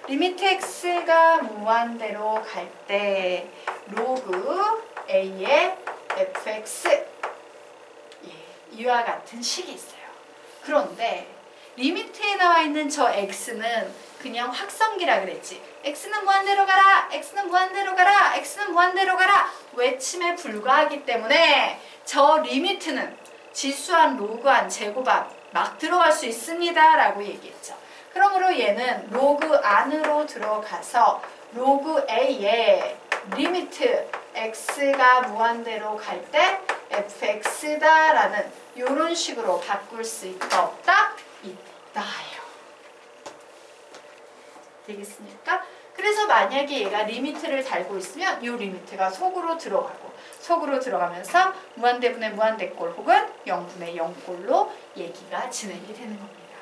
리미트 x가 무한대로 갈 때 로그 a의 fx 이와 같은 식이 있어요. 그런데 리미트에 나와 있는 저 x는 그냥 확성기라 그랬지. x는 무한대로 가라, x는 무한대로 가라, x는 무한대로 가라 외침에 불과하기 때문에 저 리미트는 지수한, 로그한, 제곱한 막 들어갈 수 있습니다 라고 얘기했죠. 그러므로 얘는 로그 안으로 들어가서 로그 a의 리미트 x가 무한대로 갈 때 fx다 라는 이런 식으로 바꿀 수 있다 없다? 있다요. 되겠습니까? 그래서 만약에 얘가 리미트를 달고 있으면 이 리미트가 속으로 들어가고 속으로 들어가면서 무한대분의 무한대꼴 혹은 0분의 0꼴로 얘기가 진행이 되는 겁니다.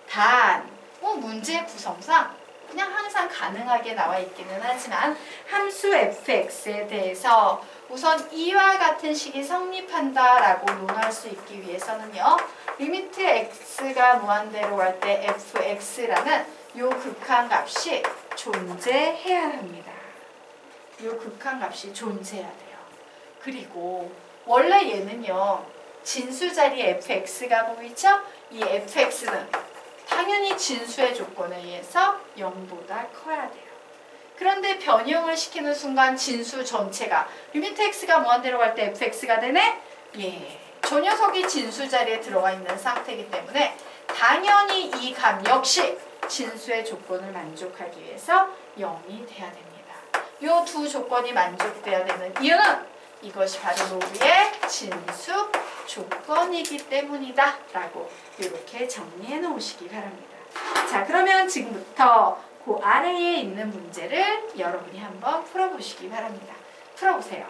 단 문제의 구성상 그냥 항상 가능하게 나와 있기는 하지만 함수 fx에 대해서 우선 이와 같은 식이 성립한다라고 논할 수 있기 위해서는요. 리미트 x가 무한대로 갈 때 fx라는 요 극한값이 존재해야 합니다. 요 극한값이 존재해야 돼요. 그리고 원래 얘는요. 진수 자리에 fx가 보이죠? 이 fx는 당연히 진수의 조건에 의해서 0보다 커야 돼요. 그런데 변형을 시키는 순간 진수 전체가 리미트 x가 무한대로 갈 때 fx가 되네? 예, 저 녀석이 진수 자리에 들어가 있는 상태이기 때문에 당연히 이 값 역시 진수의 조건을 만족하기 위해서 0이 돼야 됩니다. 이 두 조건이 만족돼야 되는 이유는 이것이 바로 로그의 진수 조건이기 때문이다 라고 이렇게 정리해 놓으시기 바랍니다. 자, 그러면 지금부터 그 아래에 있는 문제를 여러분이 한번 풀어보시기 바랍니다. 풀어보세요.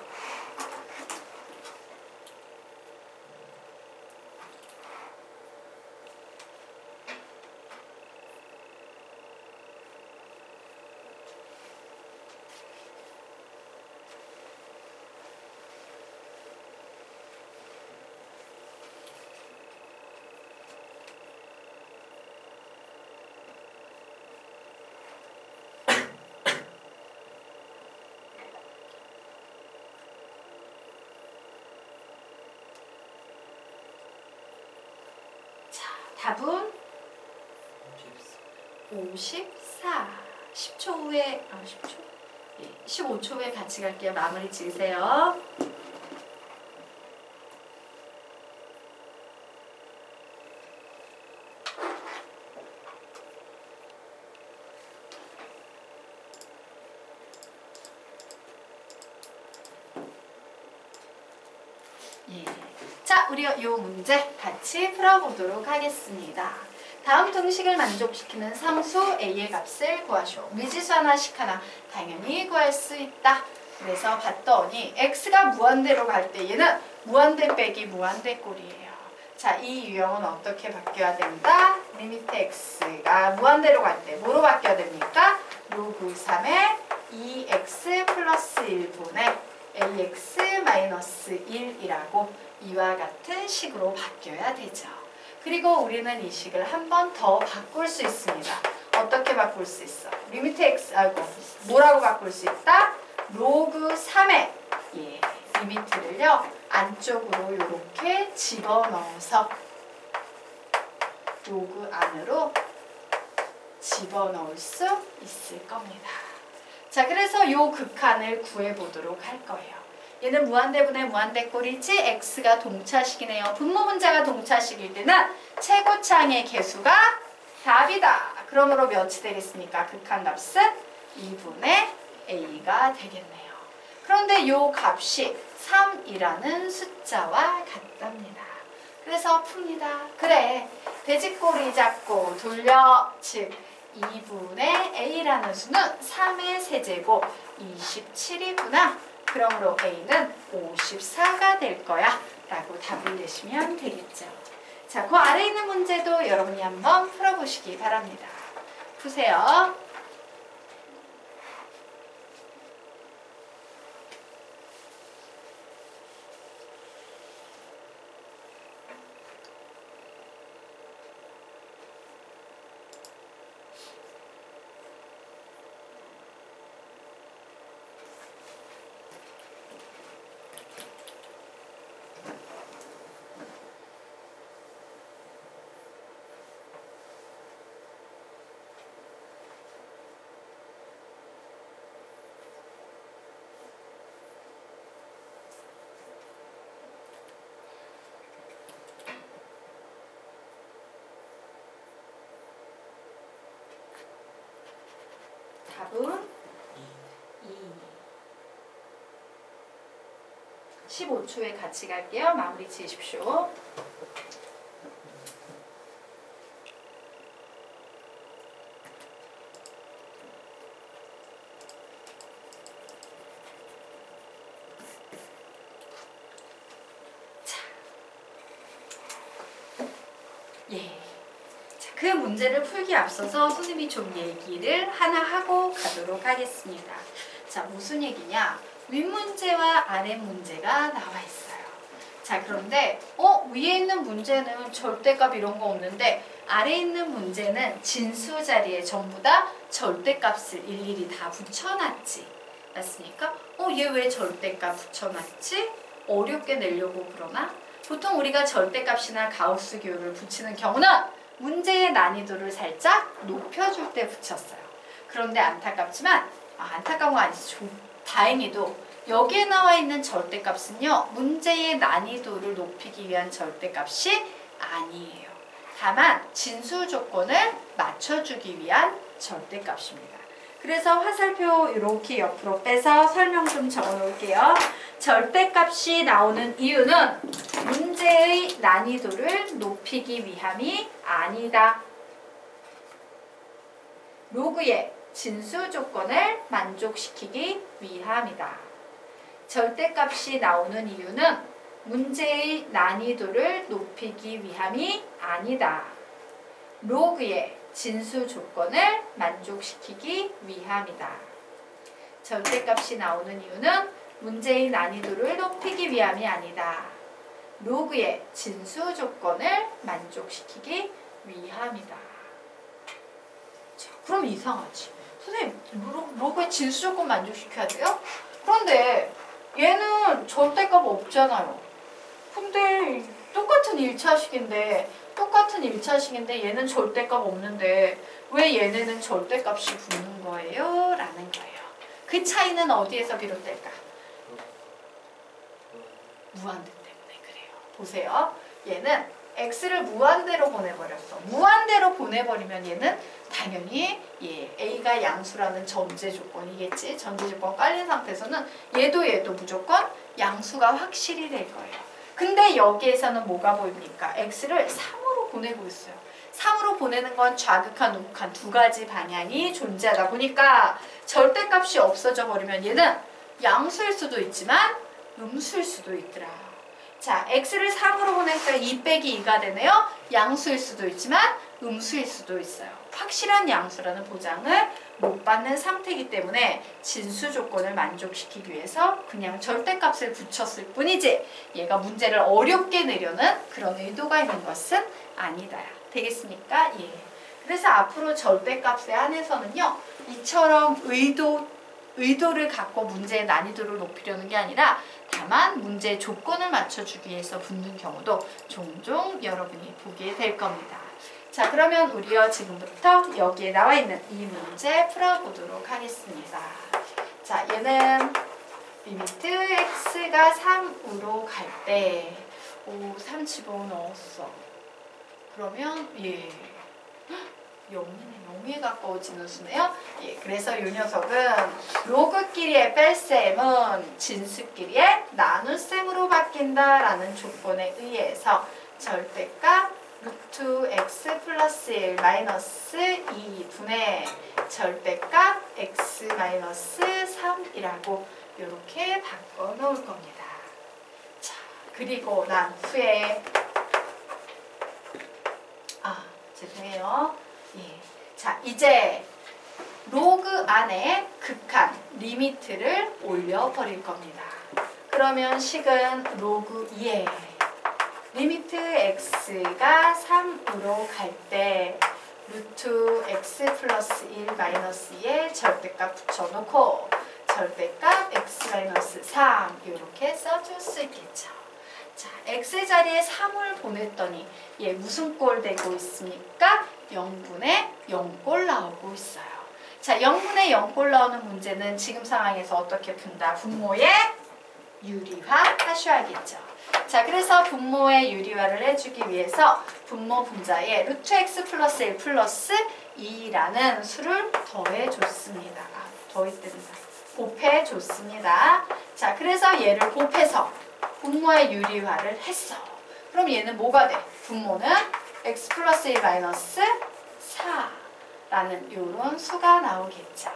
답은 54. 10초 후에 10초? 예, 15초 후에 같이 갈게요. 마무리 지으세요. 예. 자, 우리 이 문제 같이 풀어보도록 하겠습니다. 다음 등식을 만족시키는 상수 a의 값을 구하시오. 미지수 하나씩 하나 당연히 구할 수 있다. 그래서 봤더니 x가 무한대로 갈 때 얘는 무한대 빼기 무한대 꼴이에요. 자, 이 유형은 어떻게 바뀌어야 된다? 리미트 x가 무한대로 갈 때 뭐로 바뀌어야 됩니까? 로그 3의 2x 플러스 1분의 ax 마이너스 1이라고 이와 같은 식으로 바뀌어야 되죠. 그리고 우리는 이 식을 한 번 더 바꿀 수 있습니다. 어떻게 바꿀 수 있어? 리미트 x, 뭐라고 바꿀 수 있다? 로그 3의 리미트를요. 안쪽으로 이렇게 집어넣어서 로그 안으로 집어넣을 수 있을 겁니다. 자, 그래서 이 극한을 구해보도록 할 거예요. 얘는 무한대분의 무한대꼴이지 x가 동차식이네요. 분모 분자가 동차식일 때는 최고차항의 개수가 답이다. 그러므로 몇이 되겠습니까? 극한값은 2분의 a가 되겠네요. 그런데 이 값이 3이라는 숫자와 같답니다. 그래서 풉니다. 그래, 돼지꼬리 잡고 돌려. 즉 2분의 a라는 수는 3의 세제곱 27이구나. 그러므로 a는 54가 될 거야 라고 답을 내시면 되겠죠. 자, 그 아래 있는 문제도 여러분이 한번 풀어보시기 바랍니다. 푸세요. 답은 2. 15초에 같이 갈게요. 마무리 지으십시오. 예. 자, 그 문제를 풀기 앞서서 선생님이 좀 얘기를 하나 하고 가도록 하겠습니다. 자, 무슨 얘기냐? 윗문제와 아랫문제가 나와 있어요. 자, 그런데 위에 있는 문제는 절대값 이런 거 없는데 아래에 있는 문제는 진수 자리에 전부 다 절대값을 일일이 다 붙여놨지. 맞습니까? 얘 왜 절대값 붙여놨지? 어렵게 내려고 그러나? 보통 우리가 절대값이나 가우스 기호를 붙이는 경우는 문제의 난이도를 살짝 높여줄 때 붙였어요. 그런데 안타깝지만, 안타까운 건 아니지, 다행히도 여기에 나와 있는 절대값은요, 문제의 난이도를 높이기 위한 절대값이 아니에요. 다만 진수 조건을 맞춰주기 위한 절대값입니다. 그래서 화살표 이렇게 옆으로 빼서 설명 좀 적어 놓을게요. 절대값이 나오는 이유는 문제의 난이도를 높이기 위함이 아니다. 로그의 진수 조건을 만족시키기 위함이다. 절대값이 나오는 이유는 문제의 난이도를 높이기 위함이 아니다. 로그의 진수 조건을 만족시키기 위함이다. 절대값이 나오는 이유는 문제의 난이도를 높이기 위함이 아니다. 로그의 진수 조건을 만족시키기 위함이다. 자, 그럼 이상하지. 선생님, 로그의 진수 조건 만족시켜야 돼요? 그런데 얘는 절대값 없잖아요. 근데 똑같은 1차식인데 얘는 절대값 없는데 왜 얘네는 절대값이 붙는 거예요? 라는 거예요. 그 차이는 어디에서 비롯될까? 무한대 때문에 그래요. 보세요. 얘는 x를 무한대로 보내버렸어. 무한대로 보내버리면 얘는 당연히 a가 양수라는 전제 조건이겠지. 전제 조건 깔린 상태에서는 얘도 무조건 양수가 확실히 될 거예요. 근데 여기에서는 뭐가 보입니까? x를 3으로 보내고 있어요. 3으로 보내는 건 좌극한, 우극한 두 가지 방향이 존재하다 보니까 절대값이 없어져 버리면 얘는 양수일 수도 있지만 음수일 수도 있더라. 자, x를 3으로 보내니까 2 빼기 2가 되네요. 양수일 수도 있지만 음수일 수도 있어요. 확실한 양수라는 보장을 못 받는 상태이기 때문에 진수 조건을 만족시키기 위해서 그냥 절대값을 붙였을 뿐이지 얘가 문제를 어렵게 내려는 그런 의도가 있는 것은 아니다. 되겠습니까? 예. 그래서 앞으로 절대값에 한해서는요, 이처럼 의도를 갖고 문제의 난이도를 높이려는 게 아니라 다만 문제의 조건을 맞춰주기 위해서 붙는 경우도 종종 여러분이 보게 될 겁니다. 자, 그러면 우리요 지금부터 여기에 나와 있는 이 문제 풀어보도록 하겠습니다. 자, 얘는 리미트 x가 3으로 갈 때 3 집어넣었어. 그러면 0에 가까워지는 수네요. 그래서 이 녀석은 로그끼리의 뺄셈은 진수끼리의 나눗셈으로 바뀐다라는 조건에 의해서 절대값 루트 x 플러스 1 마이너스 2분의 절대값 x 마이너스 3이라고 이렇게 바꿔 놓을 겁니다. 자, 그리고 난 후에 죄송해요. 자, 이제 로그 안에 극한 리미트를 올려버릴 겁니다. 그러면 식은 로그 2에 리미트 x가 3으로 갈 때 루트 x 플러스 1 마이너스 2에 절대값 붙여놓고 절대값 x 마이너스 3 이렇게 써줄 수 있겠죠. 자, x 자리에 3을 보냈더니 얘 무슨 꼴 되고 있습니까? 0분의 0꼴 나오고 있어요. 자, 0분의 0꼴 나오는 문제는 지금 상황에서 어떻게 푼다? 분모의 유리화 하셔야겠죠. 자, 그래서 분모의 유리화를 해주기 위해서 분모 분자에 루트 x 플러스 1 플러스 2라는 수를 더해줬습니다. 더했답니다. 곱해줬습니다. 자, 그래서 얘를 곱해서 분모의 유리화를 했어. 그럼 얘는 뭐가 돼? 분모는 x 플러스 1 마이너스 4라는 요런 수가 나오겠죠.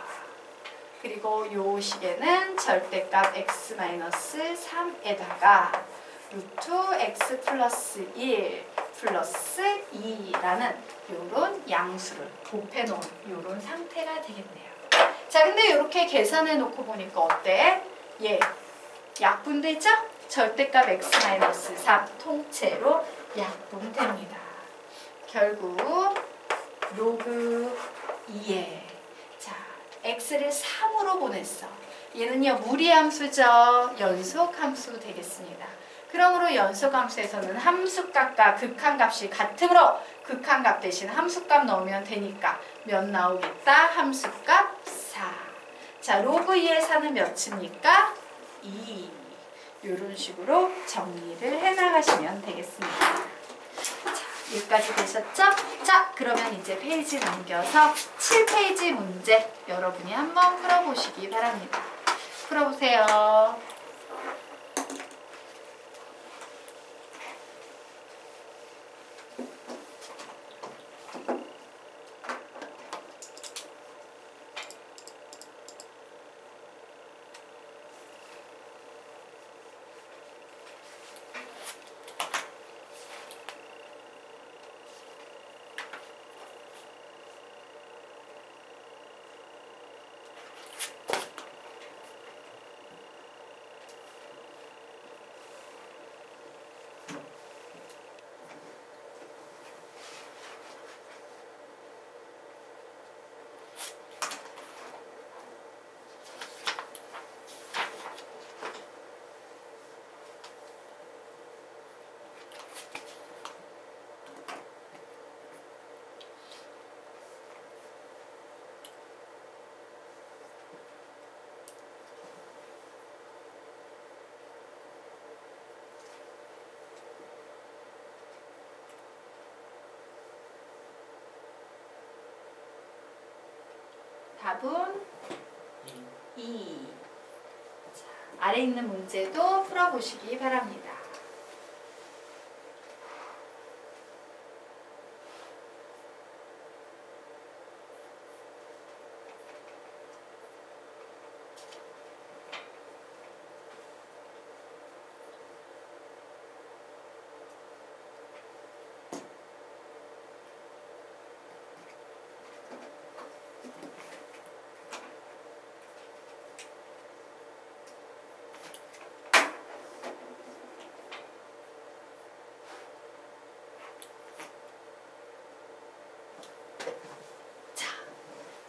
그리고 요 식에는 절대값 x 마이너스 3에다가 루트 x 플러스 1 플러스 2라는 요런 양수를 곱해 놓은 요런 상태가 되겠네요. 자, 근데 이렇게 계산해 놓고 보니까 어때? 예, 약분되죠? 절대값 x 마이너스 3 통째로 약분됩니다. 결국 로그 2에 자, x를 3으로 보냈어. 얘는요, 무리함수죠. 연속함수 되겠습니다. 그러므로 연속함수에서는 함수값과 극한값이 같으므로 극한값 대신 함수값 넣으면 되니까 몇 나오겠다? 함수값 4. 자, 로그 2의 4는 몇입니까? 2. 이런 식으로 정리를 해나가시면 되겠습니다. 자, 여기까지 되셨죠? 자, 그러면 이제 페이지 넘겨서 7페이지 문제 여러분이 한번 풀어보시기 바랍니다. 풀어보세요. 답은 2. 자, 아래 있는 문제도 풀어보시기 바랍니다.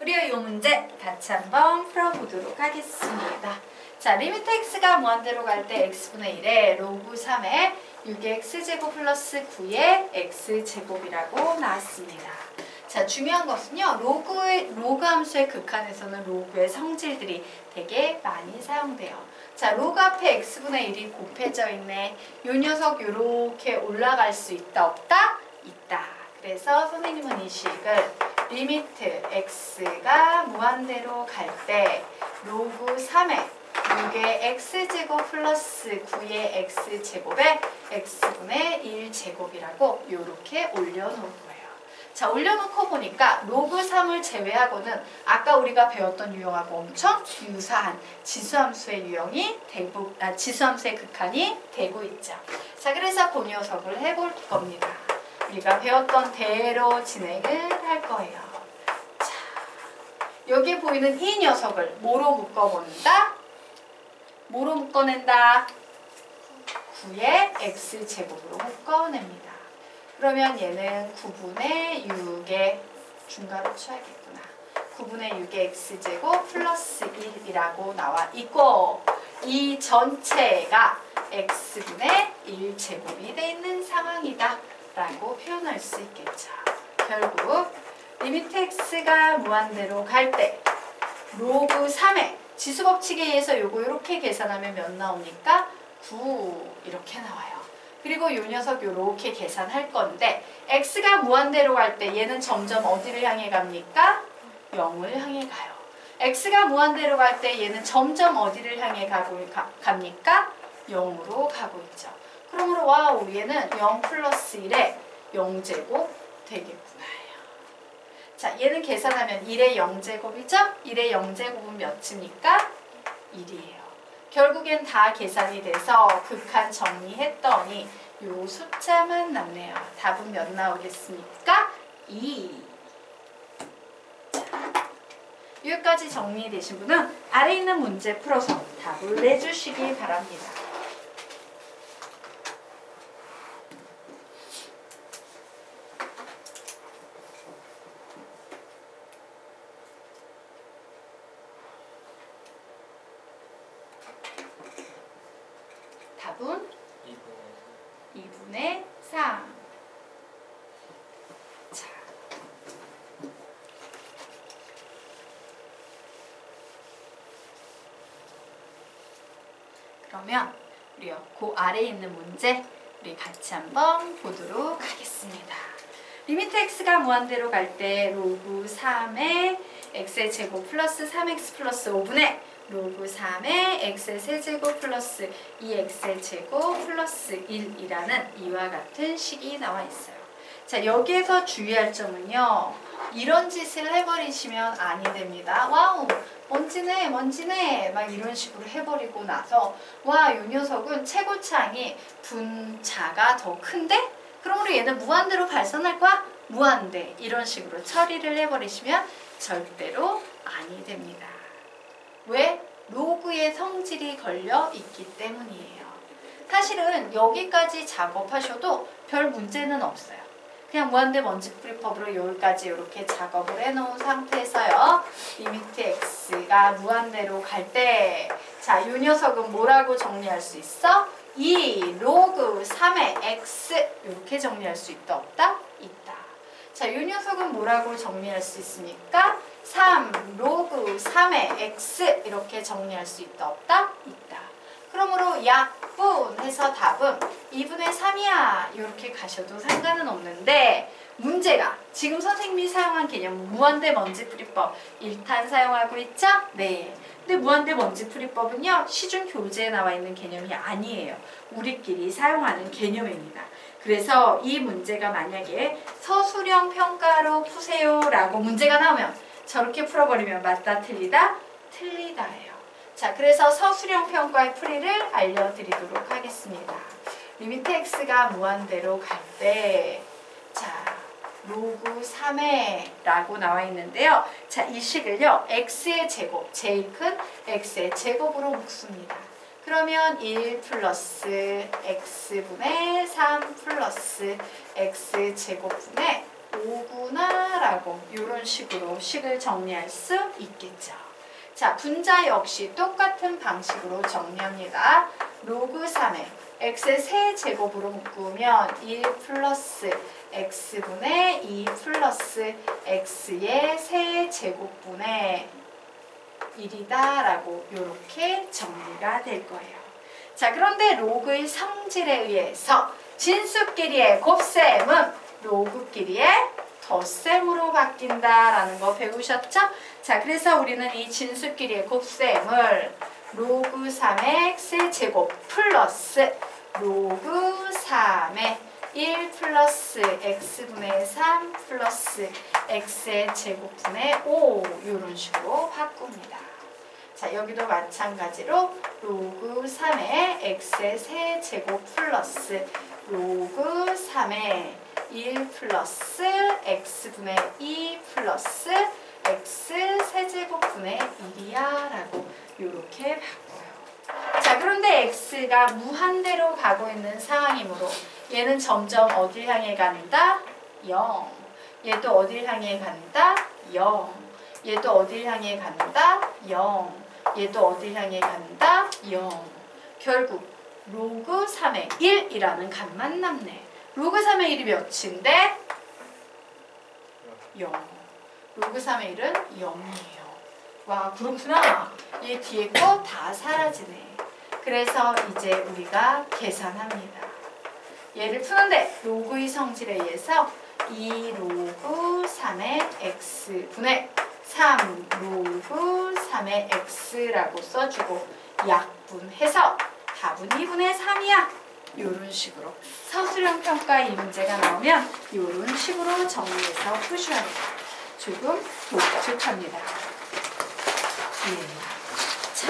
우리가 이 문제 같이 한번 풀어보도록 하겠습니다. 자, 리미트 x가 무한대로 갈 때 x분의 1에 로그 3에 6의 x제곱 플러스 9의 x제곱이라고 나왔습니다. 자, 중요한 것은요, 로그 함수의 극한에서는 로그의 성질들이 되게 많이 사용돼요. 자, 로그 앞에 x분의 1이 곱해져 있네. 요 녀석 요렇게 올라갈 수 있다, 없다? 있다. 그래서 선생님은 이 식을 리미트 x가 무한대로 갈 때 로그 3의 6의 x제곱 플러스 9의 x제곱에 x분의 1제곱이라고 이렇게 올려놓을 거예요. 자, 올려놓고 보니까 로그 3을 제외하고는 아까 우리가 배웠던 유형하고 엄청 유사한 지수함수의 유형이 지수함수의 극한이 되고 있죠. 자, 그래서 그 녀석을 해볼 겁니다. 우리가 배웠던 대로 진행을 할 거예요. 자, 여기 보이는 이 녀석을 뭐로 묶어본다? 뭐로 묶어낸다? 9의 x제곱으로 묶어냅니다. 그러면 얘는 9분의 6의 중괄호 쳐야겠구나. 9분의 6의 x제곱 플러스 1이라고 나와 있고 이 전체가 x분의 1제곱이 돼 있는 상황이다 라고 표현할 수 있겠죠. 결국 리미트 x가 무한대로 갈 때 로그 3의 지수법칙에 의해서 요거 이렇게 계산하면 몇 나옵니까? 9 이렇게 나와요. 그리고 요 녀석 요렇게 계산할 건데 x가 무한대로 갈 때 얘는 점점 어디를 향해 갑니까? 0을 향해 가요. x가 무한대로 갈 때 얘는 점점 어디를 향해 갑니까? 0으로 가고 있죠. 그러므로 와우 얘는 0 플러스 1의 0제곱 되겠구나. 자, 얘는 계산하면 1의 0제곱이죠? 1의 0제곱은 몇입니까? 1이에요. 결국엔 다 계산이 돼서 극한 정리했더니 요 숫자만 남네요. 답은 몇 나오겠습니까? 2. 여기까지 정리되신 분은 아래 있는 문제 풀어서 답을 내주시기 바랍니다. 답은 2분의 3. 자. 그러면 우리요, 그 아래에 있는 문제 우리 같이 한번 보도록 하겠습니다. 리미트 x가 무한대로 갈 때 로그 3의 x의 제곱 플러스 3x 플러스 5분의 로그 3의 x의 세제곱 플러스 2x의 제곱 플러스 1이라는 이와 같은 식이 나와 있어요. 자, 여기에서 주의할 점은요. 이런 짓을 해버리시면 아니 됩니다. 와우! 먼지네 먼지네 막 이런 식으로 해버리고 나서 와, 이 녀석은 최고차항이 분자가 더 큰데? 그러므로 얘는 무한대로 발산할 거야? 무한대. 이런 식으로 처리를 해버리시면 절대로 아니 됩니다. 왜? 로그의 성질이 걸려 있기 때문이에요. 사실은 여기까지 작업하셔도 별 문제는 없어요. 그냥 무한대 먼지풀이법으로 여기까지 이렇게 작업을 해놓은 상태에서요. 리미트 x가 무한대로 갈 때 자, 이 녀석은 뭐라고 정리할 수 있어? 2 로그 3의 x 이렇게 정리할 수 있다 없다? 있다. 자, 이 녀석은 뭐라고 정리할 수 있습니까? 3 로그 3의 x 이렇게 정리할 수 있다 없다? 있다. 그러므로 약분해서 답은 2분의 3이야 이렇게 가셔도 상관은 없는데 문제가 지금 선생님이 사용한 개념 무한대 먼지풀이법 1탄 사용하고 있죠? 네. 근데 무한대 먼지풀이법은요 시중 교재에 나와 있는 개념이 아니에요. 우리끼리 사용하는 개념입니다. 그래서 이 문제가 만약에 서술형 평가로 푸세요 라고 문제가 나오면 저렇게 풀어버리면 맞다 틀리다? 틀리다예요. 자, 그래서 서술형 평가의 풀이를 알려드리도록 하겠습니다. 리미트 x가 무한대로 갈 때 자, 로그 3의 라고 나와 있는데요. 자, 이 식을요. x의 제곱, 제일 큰 x의 제곱으로 묶습니다. 그러면 1 플러스 x분의 3 플러스 x제곱분의 5구나 라고 이런 식으로 식을 정리할 수 있겠죠. 자, 분자 역시 똑같은 방식으로 정리합니다. 로그 3에 x의 세제곱으로 묶으면 1 플러스 x분의 2 플러스 x의 세제곱분의 1이다 라고 이렇게 정리가 될 거예요. 자, 그런데 로그의 성질에 의해서 진수끼리의 곱셈은 로그끼리의 덧셈으로 바뀐다라는 거 배우셨죠? 자, 그래서 우리는 이 진수끼리의 곱셈을 로그 3의 x제곱 플러스 로그 3의 1 플러스 x분의 3 플러스 x의 제곱분의 5 이런 식으로 바꿉니다. 자, 여기도 마찬가지로 로그 3의 x의 세제곱 플러스 로그 3의 1 플러스 x분의 2 플러스 x 세제곱분의 1이야 라고 이렇게 바꿔요. 자, 그런데 x가 무한대로 가고 있는 상황이므로 얘는 점점 어딜 향해 간다? 0. 얘도 어딜 향해 간다? 0. 얘도 어딜 향해 간다? 0. 얘도 어딜 향해 간다? 0. 결국 로그 3의 1이라는 값만 남네. 로그 3의 1이 몇인데? 0. 로그 3의 1은 0이에요. 와, 그렇구나. 얘 뒤에 거 다 사라지네. 그래서 이제 우리가 계산합니다. 얘를 푸는데 로그의 성질에 의해서 2 로그 3의 x분의 3 로그 3의 x라고 써주고 약분해서 답은 2분의 3이야. 이런 식으로 서술형 평가 이 문제가 나오면 이런 식으로 정리해서 푸셔야 돼요. 조금 독특합니다. 자,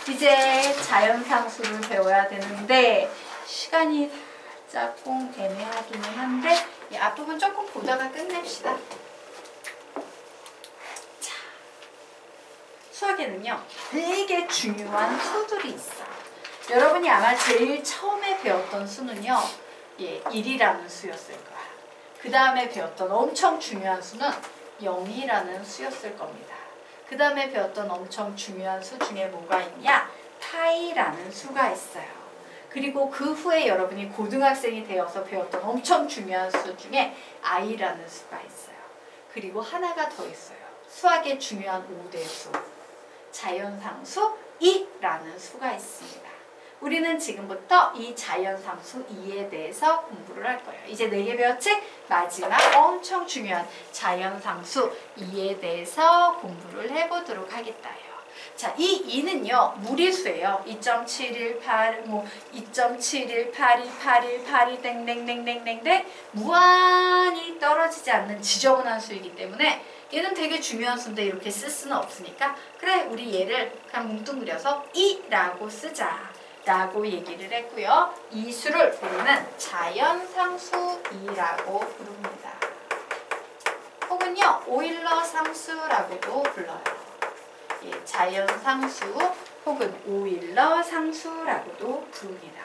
이제 자연상수를 배워야 되는데 시간이 조금 애매하기는 한데 이 앞부분 조금 보다가 끝냅시다. 자, 수학에는요 되게 중요한 수들이 있어. 여러분이 아마 제일 처음에 배웠던 수는요 1이라는 수였을 거야. 그 다음에 배웠던 엄청 중요한 수는 0이라는 수였을 겁니다. 그 다음에 배웠던 엄청 중요한 수 중에 뭐가 있냐? 파이라는 수가 있어요. 그리고 그 후에 여러분이 고등학생이 되어서 배웠던 엄청 중요한 수 중에 i라는 수가 있어요. 그리고 하나가 더 있어요. 수학의 중요한 5대 수. 자연상수 2라는 수가 있습니다. 우리는 지금부터 이 자연상수 2에 대해서 공부를 할 거예요. 이제 4개 배웠지? 마지막 엄청 중요한 자연상수 2에 대해서 공부를 해보도록 하겠다요. 자, 이 2는요 무리수예요. 2.718, 2.7182818 땡땡땡땡땡땡 무한히 떨어지지 않는 지저분한 수이기 때문에 얘는 되게 중요한 수인데 이렇게 쓸 수는 없으니까 그래 우리 얘를 그냥 뭉뚱그려서 2라고 쓰자 라고 얘기를 했고요. 이 수를 우리는 자연상수 2라고 부릅니다. 혹은요 오일러 상수라고도 불러요. 예, 자연상수 혹은 오일러 상수라고도 부릅니다.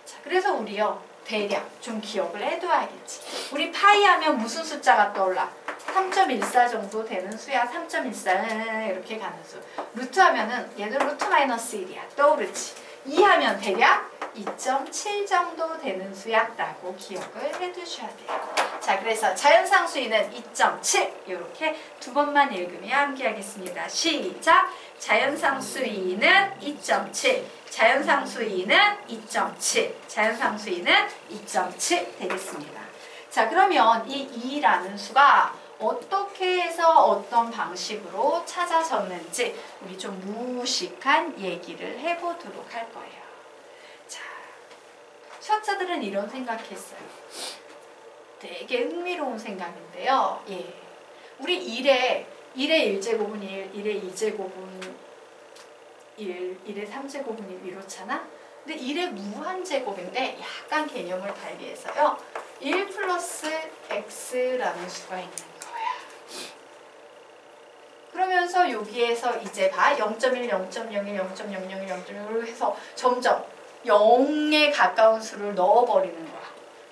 자, 그래서 우리요 대략 좀 기억을 해둬야겠지. 우리 파이 하면 무슨 숫자가 떠올라? 3.14 정도 되는 수야. 3.14 이렇게 가는 수. 루트 하면은 얘는 루트 마이너스 1이야. 떠오르지. 2 하면 대략 2.7 정도 되는 수야 라고 기억을 해두셔야 돼요. 자, 그래서 자연상수 2는 2.7 이렇게 두 번만 읽으며 암기하겠습니다. 시작! 자연상수 2는 2.7 자연상수 2는 2.7 자연상수 2는 2.7 되겠습니다. 자, 그러면 이 2라는 수가 어떻게 해서 어떤 방식으로 찾아졌는지 우리 좀 무식한 얘기를 해보도록 할 거예요. 자, 수학자들은 이런 생각했어요. 되게 흥미로운 생각인데요. 예, 우리 1의 1제곱은 1, 1의 2제곱은 1, 1의 3제곱은 1 이렇잖아? 근데 1의 무한제곱인데 약간 개념을 달리해서요. 1 플러스 x라는 수가 있는 거야. 그러면서 여기에서 이제 봐. 0.1, 0.01, 0.001, 0.0을 해서 점점 0에 가까운 수를 넣어버리는 거야.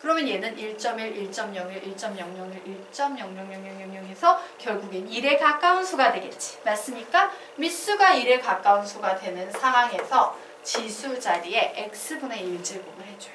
그러면 얘는 1.1, 1.01, 1.001, 1.00000 해서 결국엔 1에 가까운 수가 되겠지. 맞습니까? 밑수가 1에 가까운 수가 되는 상황에서 지수 자리에 x분의 1제곱을 해줘요.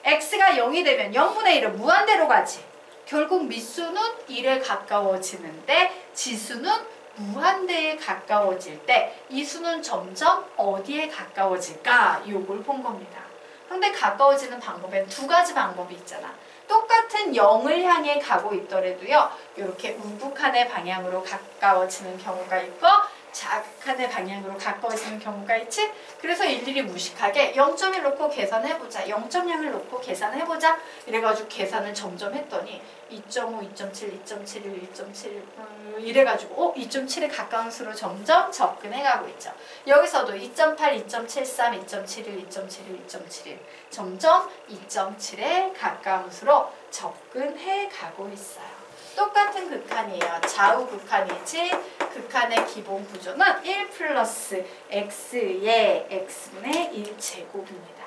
x가 0이 되면 0분의 1은 무한대로 가지. 결국 밑수는 1에 가까워지는데 지수는 무한대에 가까워질 때 이 수는 점점 어디에 가까워질까? 요걸 본 겁니다. 그런데 가까워지는 방법엔 두 가지 방법이 있잖아. 똑같은 0을 향해 가고 있더라도요. 이렇게 우극한의 방향으로 가까워지는 경우가 있고 자극한의 방향으로 가까워지는 경우가 있지? 그래서 일일이 무식하게 0.1 놓고 계산해보자. 0.0을 놓고 계산해보자. 이래가지고 계산을 점점 했더니 2.5, 2.7, 2.71, 2.7 이래가지고 2.7에 가까운 수로 점점 접근해가고 있죠. 여기서도 2.8, 2.73, 2.71, 2.71, 2.71 점점 2.7에 가까운 수로 접근해가고 있어요. 똑같은 극한이에요. 좌우 극한이지 극한의 기본 구조는 1 플러스 x의 x분의 1제곱입니다.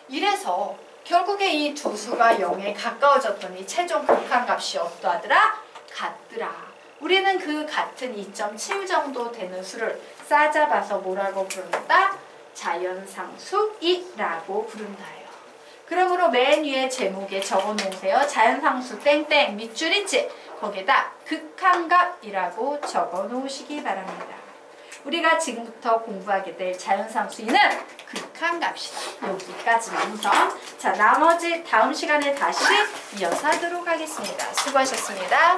이래서 결국에 이 두 수가 0에 가까워졌더니 최종 극한값이 어떠하더라? 같더라. 우리는 그 같은 2.7 정도 되는 수를 싸잡아서 뭐라고 부른다? 자연상수 2라고 부른다요. 그러므로 맨 위에 제목에 적어 놓으세요. 자연상수 땡땡 밑줄 있지? 거기에다 극한값이라고 적어 놓으시기 바랍니다. 우리가 지금부터 공부하게 될 자연상수는 극한값이다. 여기까지만 우선. 자, 나머지 다음 시간에 다시 이어서 하도록 하겠습니다. 수고하셨습니다.